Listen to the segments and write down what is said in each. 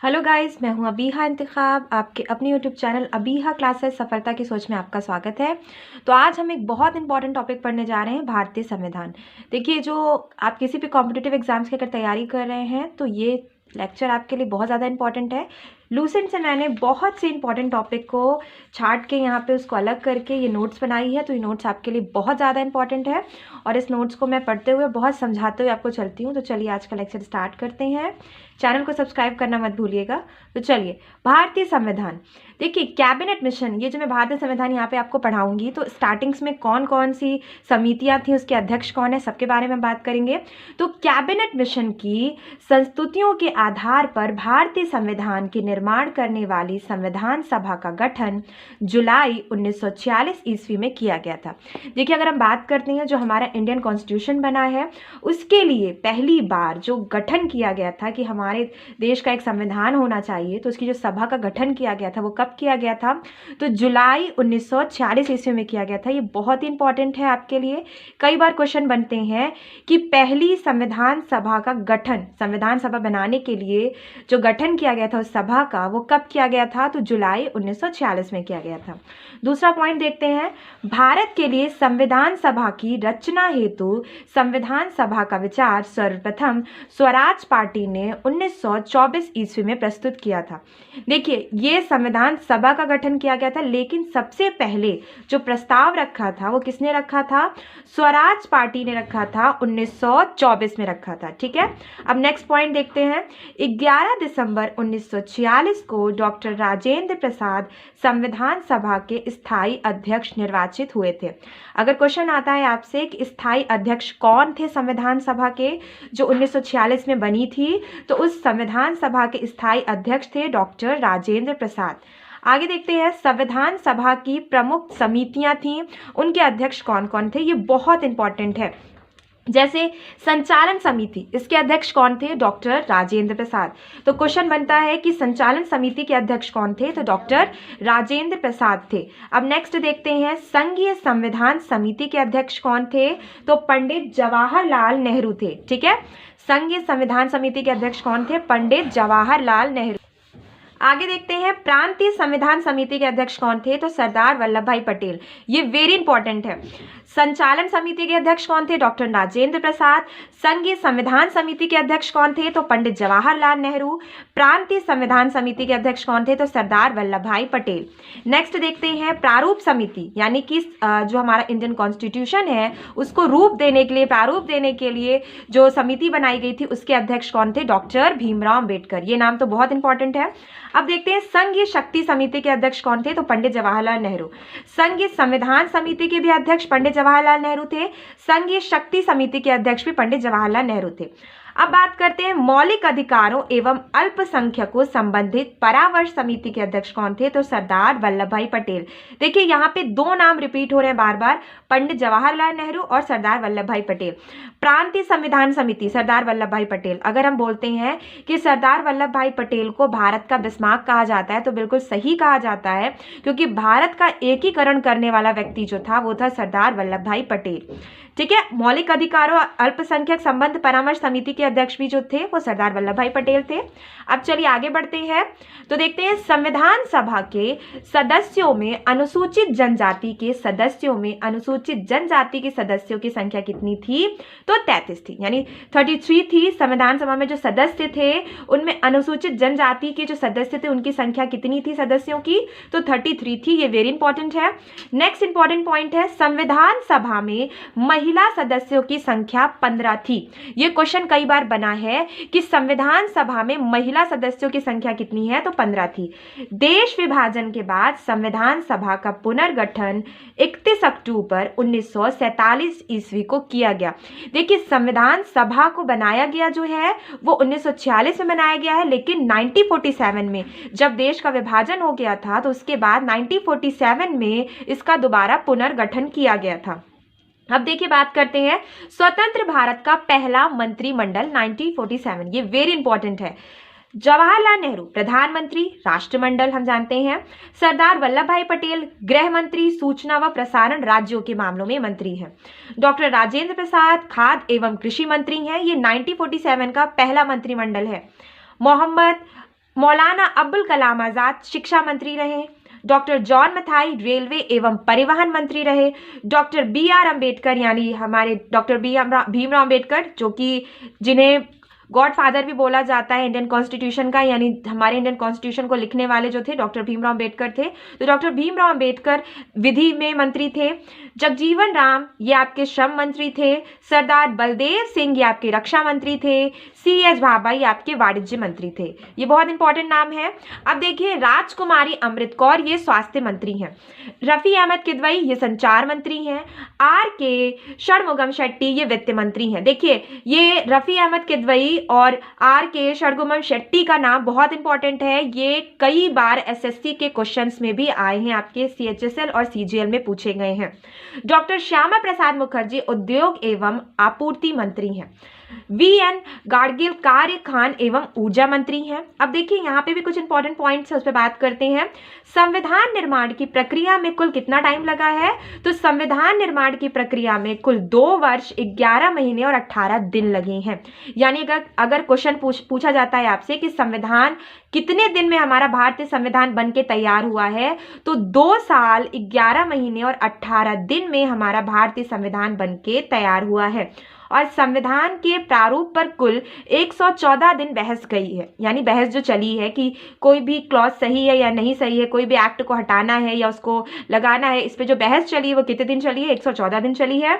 Hello guys, मैं हूं अबीहा इंतखाब। आपके अपने यूट्यूब चैनल अबीहा क्लासेस सफलता की सोच में आपका स्वागत है। तो आज हम एक बहुत इंपॉर्टेंट टॉपिक पढ़ने जा रहे हैं, भारतीय संविधान। देखिए, जो आप किसी भी कॉम्पिटिटिव एग्जाम्स की अगर तैयारी कर रहे हैं तो ये लेक्चर आपके लिए बहुत ज़्यादा इंपॉर्टेंट है। लूसेंट से मैंने बहुत से इंपॉर्टेंट टॉपिक को छाट के यहाँ पे उसको अलग करके ये नोट्स बनाई है, तो ये नोट्स आपके लिए बहुत ज़्यादा इंपॉर्टेंट है और इस नोट्स को मैं पढ़ते हुए बहुत समझाते हुए आपको चलती हूँ। तो चलिए आज का लेक्चर स्टार्ट करते हैं। चैनल को सब्सक्राइब करना मत भूलिएगा। तो चलिए, भारतीय संविधान। देखिए, कैबिनेट मिशन, ये जो मैं भारतीय संविधान यहाँ पे आपको पढ़ाऊंगी, तो स्टार्टिंग्स में कौन कौन सी समितियाँ थी, उसके अध्यक्ष कौन है, सबके बारे में बात करेंगे। तो कैबिनेट मिशन की संस्तुतियों के आधार पर भारतीय संविधान के निर्माण करने वाली संविधान सभा का गठन जुलाई 1946 ईस्वी में किया गया था। देखिए, अगर हम बात करते हैं जो हमारा इंडियन कॉन्स्टिट्यूशन बना है, उसके लिए पहली बार जो गठन किया गया था कि हमारे देश का एक संविधान होना चाहिए, तो उसकी जो सभा का गठन किया गया था वो कब किया गया था? तो जुलाई 1946 ईस्वी में किया गया था। ये बहुत ही इंपॉर्टेंट है आपके लिए। कई बार क्वेश्चन बनते हैं कि पहली संविधान सभा का गठन, संविधान सभा बनाने के लिए जो गठन किया गया था उस सभा का, वो कब किया गया था? तो जुलाई 1946 में किया गया था। दूसरा पॉइंट देखते हैं, भारत के लिए संविधान सभा की रचना हेतु संविधान सभा का विचार सर्वप्रथम स्वराज पार्टी ने 1924 ईस्वी में प्रस्तुत किया था। देखिए, ये संविधान सभा का गठन किया गया था, लेकिन सबसे पहले जो प्रस्ताव रखा था वो किसने रखा था? स्वराज पार्टी ने रखा था, 1924 में रखा था। ठीक है, अब नेक्स्ट पॉइंट देखते हैं। 11 दिसंबर 1946 को डॉक्टर राजेंद्र प्रसाद संविधान सभा के स्थायी अध्यक्ष निर्वाचित हुए थे। अगर क्वेश्चन आता है आपसे कि स्थायी अध्यक्ष कौन थे संविधान सभा के जो 1946 में बनी थी, तो उस संविधान सभा के स्थायी अध्यक्ष थे डॉक्टर राजेंद्र प्रसाद। आगे देखते हैं, संविधान सभा की प्रमुख समितियां थीं, उनके अध्यक्ष कौन कौन थे, ये बहुत इंपॉर्टेंट है। जैसे संचालन समिति, इसके अध्यक्ष कौन थे? डॉक्टर राजेंद्र प्रसाद। तो क्वेश्चन बनता है कि संचालन समिति के अध्यक्ष कौन थे? तो डॉक्टर राजेंद्र प्रसाद थे। अब नेक्स्ट देखते हैं, संघीय संविधान समिति के अध्यक्ष कौन थे? तो पंडित जवाहरलाल नेहरू थे। ठीक है, संघीय संविधान समिति के अध्यक्ष कौन थे? पंडित जवाहरलाल नेहरू। आगे देखते हैं, प्रांतीय संविधान समिति के अध्यक्ष कौन थे? तो सरदार वल्लभ भाई पटेल। ये वेरी इंपॉर्टेंट है। संचालन समिति के अध्यक्ष कौन थे? डॉक्टर राजेंद्र प्रसाद। संघीय संविधान समिति के अध्यक्ष कौन थे? तो पंडित जवाहरलाल नेहरू। प्रांतीय संविधान समिति के अध्यक्ष कौन थे? तो सरदार वल्लभ भाई पटेल। नेक्स्ट देखते हैं, प्रारूप समिति, यानी कि जो हमारा इंडियन कॉन्स्टिट्यूशन है उसको रूप देने के लिए, प्रारूप देने के लिए जो समिति बनाई गई थी, उसके अध्यक्ष कौन थे? डॉक्टर भीमराव अंबेडकर। ये नाम तो बहुत इंपॉर्टेंट है। अब देखते हैं, संघीय शक्ति समिति के अध्यक्ष कौन थे? तो पंडित जवाहरलाल नेहरू। संघीय संविधान समिति के भी अध्यक्ष पंडित जवाहरलाल नेहरू थे। संघीय शक्ति समिति के अध्यक्ष भी पंडित जवाहरलाल नेहरू थे। अब बात करते हैं, मौलिक अधिकारों एवं अल्पसंख्यकों संबंधित परामर्श समिति के अध्यक्ष कौन थे? तो सरदार वल्लभ भाई पटेल। देखिए, यहाँ पे दो नाम रिपीट हो रहे हैं बार बार, पंडित जवाहरलाल नेहरू और सरदार वल्लभ भाई पटेल। प्रांतीय संविधान समिति, सरदार वल्लभ भाई पटेल। अगर हम बोलते हैं कि सरदार वल्लभ भाई पटेल को भारत का बिस्मार्क कहा जाता है, तो बिल्कुल सही कहा जाता है, क्योंकि भारत का एकीकरण करने वाला व्यक्ति जो था वो था सरदार वल्लभ भाई पटेल। ठीक है, मौलिक अधिकारों अल्पसंख्यक संबंध परामर्श समिति के अध्यक्ष भी जो थे वो सरदार वल्लभ भाई पटेल थे। अब चलिए आगे बढ़ते हैं, तो देखते हैं, संविधान सभा के सदस्यों में अनुसूचित जनजाति के सदस्यों में अनुसूचित जनजाति के सदस्यों की संख्या कितनी थी? तो 33 थी, यानी 33 थी। संविधान सभा में जो सदस्य थे उनमें अनुसूचित जनजाति के जो सदस्य थे उनकी संख्या कितनी थी सदस्यों की? तो 33 थी। ये वेरी इंपॉर्टेंट है। नेक्स्ट इंपॉर्टेंट पॉइंट है, संविधान सभा में महिला सदस्यों की संख्या 15 थी। ये क्वेश्चन कई बार बना है कि संविधान सभा में महिला सदस्यों की संख्या कितनी है? तो 15 थी। देश विभाजन के बाद संविधान सभा का पुनर्गठन 31 अक्टूबर 1947 ईस्वी को किया गया। देखिए, संविधान सभा को बनाया गया जो है वो 1946 में बनाया गया है, लेकिन 1947 में जब देश का विभाजन हो गया था तो उसके बाद 1947 में इसका दोबारा पुनर्गठन किया गया था। अब देखिए, बात करते हैं, स्वतंत्र भारत का पहला मंत्रिमंडल 1947, ये वेरी इंपॉर्टेंट है। जवाहरलाल नेहरू प्रधानमंत्री, राष्ट्रमंडल हम जानते हैं। सरदार वल्लभ भाई पटेल गृह मंत्री, सूचना व प्रसारण राज्यों के मामलों में मंत्री हैं। डॉक्टर राजेंद्र प्रसाद खाद्य एवं कृषि मंत्री हैं। ये 1947 का पहला मंत्रिमंडल है। मोहम्मद मौलाना अब्दुल कलाम आजाद शिक्षा मंत्री रहे। डॉक्टर जॉन मथाई रेलवे एवं परिवहन मंत्री रहे। डॉक्टर बी आर अम्बेडकर यानी हमारे डॉक्टर भीमराव अम्बेडकर, जो कि जिन्हें गॉड फादर भी बोला जाता है इंडियन कॉन्स्टिट्यूशन का, यानी हमारे इंडियन कॉन्स्टिट्यूशन को लिखने वाले जो थे डॉक्टर भीमराव अम्बेडकर थे। तो डॉक्टर भीमराव अम्बेडकर विधि में मंत्री थे। जगजीवन राम ये आपके श्रम मंत्री थे। सरदार बलदेव सिंह ये आपके रक्षा मंत्री थे। सी एच भाभा ये आपके वाणिज्य मंत्री थे। ये बहुत इंपॉर्टेंट नाम है। अब देखिए, राजकुमारी अमृत कौर ये स्वास्थ्य मंत्री हैं। रफी अहमद किदवई ये संचार मंत्री हैं। आर के षणमुगम शेट्टी ये वित्त मंत्री हैं। देखिए, ये रफी अहमद किदवई और आर के षणमुगम शेट्टी का नाम बहुत इंपॉर्टेंट है। ये कई बार एसएससी के क्वेश्चंस में भी आए हैं, आपके सीएचएसएल और सीजीएल में पूछे गए हैं। डॉक्टर श्यामा प्रसाद मुखर्जी उद्योग एवं आपूर्ति मंत्री हैं। वीएन गाडगिल कार्य खान एवं ऊर्जा मंत्री हैं। अब देखिए, यहाँ पे भी कुछ इंपॉर्टेंट पॉइंट्स है, उस पर बात करते हैं। संविधान निर्माण की प्रक्रिया में कुल कितना टाइम लगा है? तो संविधान निर्माण की प्रक्रिया में कुल 2 वर्ष 11 महीने और 18 दिन लगे हैं। यानी अगर क्वेश्चन पूछा जाता है आपसे कि संविधान कितने दिन में हमारा भारतीय संविधान बन के तैयार हुआ है, तो 2 साल 11 महीने और 18 दिन में हमारा भारतीय संविधान बन के तैयार हुआ है। और संविधान के प्रारूप पर कुल 114 दिन बहस गई है, यानी बहस जो चली है कि कोई भी क्लॉज सही है या नहीं सही है, कोई भी एक्ट को हटाना है या उसको लगाना है, इस पे जो बहस चली है वो कितने दिन चली है? 114 दिन चली है।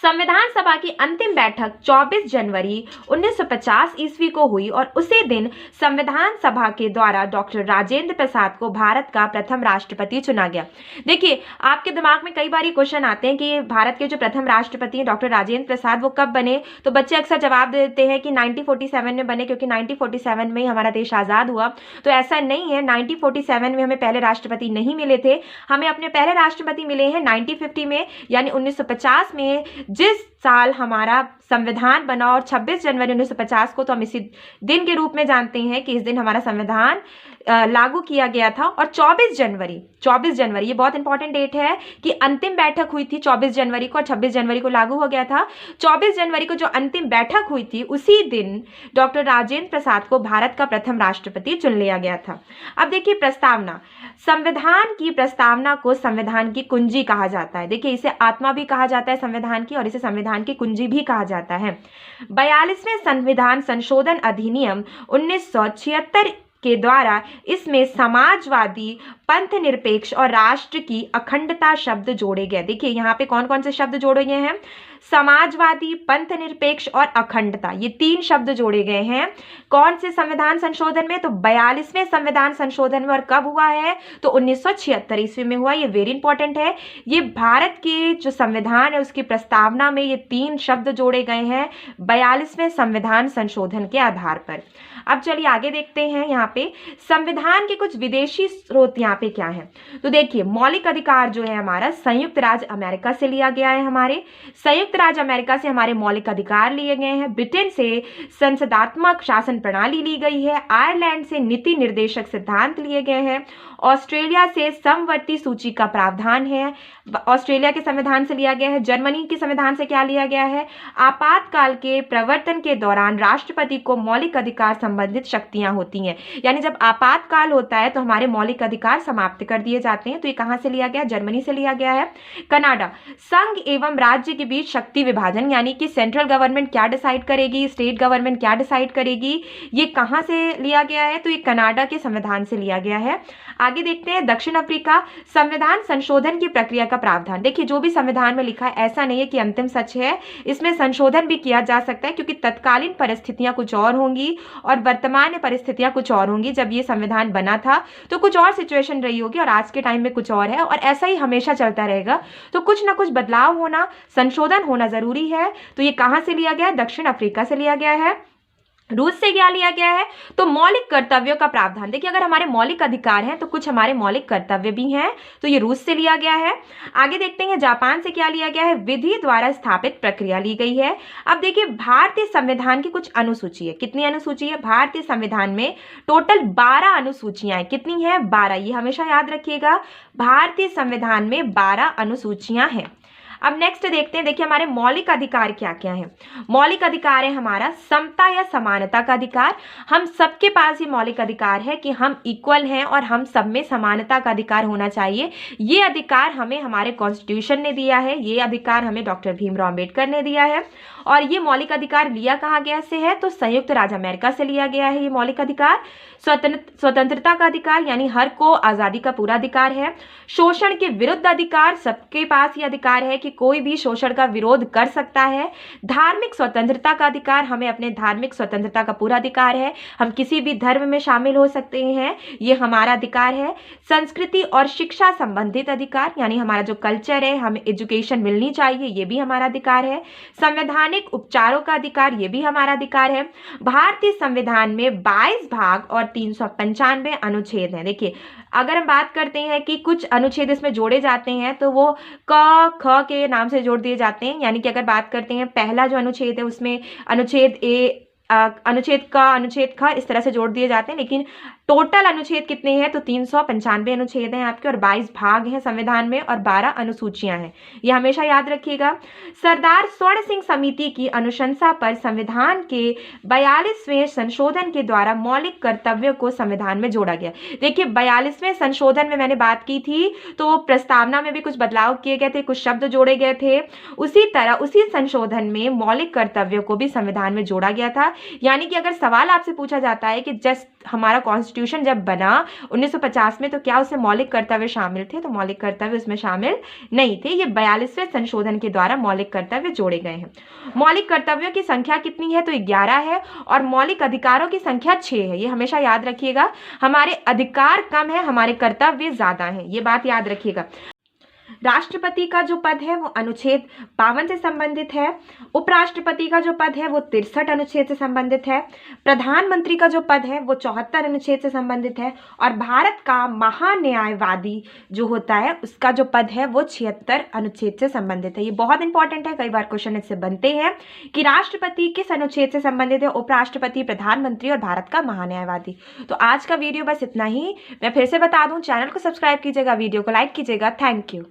संविधान सभा की अंतिम बैठक 24 जनवरी 1950 ईस्वी को हुई और उसी दिन संविधान सभा के द्वारा डॉक्टर राजेंद्र प्रसाद को भारत का प्रथम राष्ट्रपति चुना गया। देखिए, आपके दिमाग में कई बार ये क्वेश्चन आते हैं कि भारत के जो प्रथम राष्ट्रपति हैं डॉक्टर राजेंद्र प्रसाद, वो कब बने? तो बच्चे अक्सर जवाब दे देते हैं कि 1947 में बने, क्योंकि 1947 में ही हमारा देश आज़ाद हुआ। तो ऐसा नहीं है, 1947 में हमें पहले राष्ट्रपति नहीं मिले थे। हमें अपने पहले राष्ट्रपति मिले हैं 1950 में, यानी 1950 में, जिस साल हमारा संविधान बना। और 26 जनवरी 1950 को तो हम इसी दिन के रूप में जानते हैं कि इस दिन हमारा संविधान लागू किया गया था। और 24 जनवरी ये बहुत इंपॉर्टेंट डेट है कि अंतिम बैठक हुई थी 24 जनवरी को और 26 जनवरी को लागू हो गया था। 24 जनवरी को जो अंतिम बैठक हुई थी, उसी दिन डॉक्टर राजेंद्र प्रसाद को भारत का प्रथम राष्ट्रपति चुन लिया गया था। अब देखिए, प्रस्तावना। संविधान की प्रस्तावना को संविधान की कुंजी कहा जाता है। देखिए, इसे आत्मा भी कहा जाता है संविधान की, और इसे संविधान की कुंजी भी कहा जाता है। 42वें संविधान संशोधन अधिनियम 1976 के द्वारा इसमें समाजवादी, पंथ निरपेक्ष और राष्ट्र की अखंडता शब्द जोड़े गए। देखिए, यहाँ पे कौन कौन से शब्द जोड़े गए हैं? समाजवादी, पंथ निरपेक्ष और अखंडता, ये 3 शब्द जोड़े गए हैं। कौन से संविधान संशोधन में? तो 42वें संविधान संशोधन में। और कब हुआ है? तो 1976 ईस्वी में हुआ। ये वेरी इंपॉर्टेंट है। ये भारत के जो संविधान है उसकी प्रस्तावना में ये 3 शब्द जोड़े गए हैं 42वें संविधान संशोधन के आधार पर। अब चलिए आगे देखते हैं। यहाँ पे संविधान के कुछ विदेशी स्रोत यहाँ पे क्या है? तो देखिए, मौलिक अधिकार जो है हमारा संयुक्त राज्य अमेरिका से लिया गया है। हमारे संयुक्त राज्य अमेरिका से हमारे मौलिक अधिकार लिए गए हैं। ब्रिटेन से संसदात्मक शासन प्रणाली ली गई है। आयरलैंड से नीति निर्देशक सिद्धांत लिए गए हैं। ऑस्ट्रेलिया से समवर्ती सूची का प्रावधान है, ऑस्ट्रेलिया के संविधान से लिया गया है। जर्मनी के संविधान से क्या लिया गया है? आपातकाल के प्रवर्तन के दौरान राष्ट्रपति को मौलिक अधिकार संबंधित शक्तियां होती हैं, यानी जब आपातकाल होता है तो हमारे मौलिक अधिकार समाप्त कर दिए जाते हैं। तो ये कहाँ से लिया गया? जर्मनी से लिया गया है। कनाडा, संघ एवं राज्य के बीच शक्ति विभाजन, यानी कि सेंट्रल गवर्नमेंट क्या डिसाइड करेगी, स्टेट गवर्नमेंट क्या डिसाइड करेगी, ये कहाँ से लिया गया है? तो ये कनाडा के संविधान से लिया गया है। आगे देखते हैं, दक्षिण अफ्रीका, संविधान संशोधन की प्रक्रिया का प्रावधान। देखिए, जो भी संविधान में लिखा है ऐसा नहीं है कि अंतिम सच है, इसमें संशोधन भी किया जा सकता है, क्योंकि तत्कालीन परिस्थितियां कुछ और होंगी और वर्तमान परिस्थितियां कुछ और होंगी। जब ये संविधान बना था तो कुछ और सिचुएशन रही होगी और आज के टाइम में कुछ और है, और ऐसा ही हमेशा चलता रहेगा। तो कुछ ना कुछ बदलाव होना, संशोधन होना जरूरी है। तो ये कहाँ से लिया गया है? दक्षिण अफ्रीका से लिया गया है। रूस से क्या लिया गया है? तो मौलिक कर्तव्यों का प्रावधान। देखिए, अगर हमारे मौलिक अधिकार हैं तो कुछ हमारे मौलिक कर्तव्य भी हैं, तो ये रूस से लिया गया है। आगे देखते हैं, जापान से क्या लिया गया है? विधि द्वारा स्थापित प्रक्रिया ली गई है। अब देखिए, भारतीय संविधान की कुछ अनुसूची है। कितनी अनुसूची है? भारतीय संविधान में टोटल 12 अनुसूचियां हैं। कितनी है? 12। ये हमेशा याद रखिएगा, भारतीय संविधान में 12 अनुसूचियां हैं। अब नेक्स्ट देखते हैं, देखिए हमारे मौलिक अधिकार क्या क्या है। मौलिक अधिकार है हमारा समता या समानता का अधिकार। हम सबके पास ये मौलिक अधिकार है कि हम इक्वल हैं और हम सब में समानता का अधिकार होना चाहिए। ये अधिकार हमें हमारे कॉन्स्टिट्यूशन ने दिया है, ये अधिकार हमें डॉक्टर भीमराव अंबेडकर ने दिया है। और ये मौलिक अधिकार लिया कहाँ गया से है, तो संयुक्त राज्य अमेरिका से लिया गया है ये मौलिक अधिकार। स्वतंत्रता का अधिकार यानी हर को आजादी का पूरा अधिकार है। शोषण के विरुद्ध अधिकार, सबके पास ये अधिकार है कि कोई भी शोषण का विरोध कर सकता है। धार्मिक स्वतंत्रता का अधिकार, हमें अपने धार्मिक स्वतंत्रता का पूरा अधिकार है, हम किसी भी धर्म में शामिल हो सकते हैं, ये हमारा अधिकार है। संस्कृति और शिक्षा संबंधित अधिकार यानी हमारा जो कल्चर है, हमें एजुकेशन मिलनी चाहिए, ये भी हमारा अधिकार है। संवैधानिक उपचारों का अधिकार, ये भी हमारा अधिकार है। भारतीय संविधान में 22 भाग और 395 अनुच्छेद हैं। देखिए अगर हम बात करते हैं कि कुछ अनुच्छेद इसमें जोड़े जाते हैं तो वो क ख के नाम से जोड़ दिए जाते हैं, यानी कि अगर बात करते हैं पहला जो अनुच्छेद है उसमें अनुच्छेद ए, अनुच्छेद क, अनुच्छेद ख इस तरह से जोड़ दिए जाते हैं। लेकिन टोटल अनुच्छेद कितने हैं, तो 395 अनुच्छेद हैं आपके और 22 भाग हैं संविधान में और 12 अनुसूचियां हैं, ये हमेशा याद रखिएगा। सरदार स्वर्ण सिंह समिति की अनुशंसा पर संविधान के 42वें संशोधन के द्वारा मौलिक कर्तव्यों को संविधान में जोड़ा गया। देखिए 42वें संशोधन में मैंने बात की थी तो प्रस्तावना में भी कुछ बदलाव किए गए थे, कुछ शब्द जोड़े गए थे। उसी तरह उसी संशोधन में मौलिक कर्तव्यों को भी संविधान में जोड़ा गया था। यानी कि अगर सवाल आपसे पूछा जाता है कि जस्ट हमारा कॉन्स्टिट्यूशन जब बना 1950 में तो क्या उसमें मौलिक कर्तव्य शामिल थे, तो मौलिक कर्तव्य उसमें शामिल नहीं थे। ये 42वें संशोधन के द्वारा मौलिक कर्तव्य जोड़े गए हैं। मौलिक कर्तव्यों की संख्या कितनी है, तो 11 है और मौलिक अधिकारों की संख्या 6 है, ये हमेशा याद रखिएगा। हमारे अधिकार कम है, हमारे कर्तव्य ज्यादा है, ये बात याद रखिएगा। राष्ट्रपति का जो पद है वो अनुच्छेद 52 से संबंधित है। उपराष्ट्रपति का जो पद है वो 63 अनुच्छेद से संबंधित है। प्रधानमंत्री का जो पद है वो 74 अनुच्छेद से संबंधित है। और भारत का महान्यायवादी जो होता है उसका जो पद है वो 76 अनुच्छेद से संबंधित है। ये बहुत इंपॉर्टेंट है, कई बार क्वेश्चन इससे बनते हैं कि राष्ट्रपति किस अनुच्छेद से संबंधित है, उपराष्ट्रपति, प्रधानमंत्री और भारत का महान्यायवादी। तो आज का वीडियो बस इतना ही। मैं फिर से बता दूं, चैनल को सब्सक्राइब कीजिएगा, वीडियो को लाइक कीजिएगा। Thank you.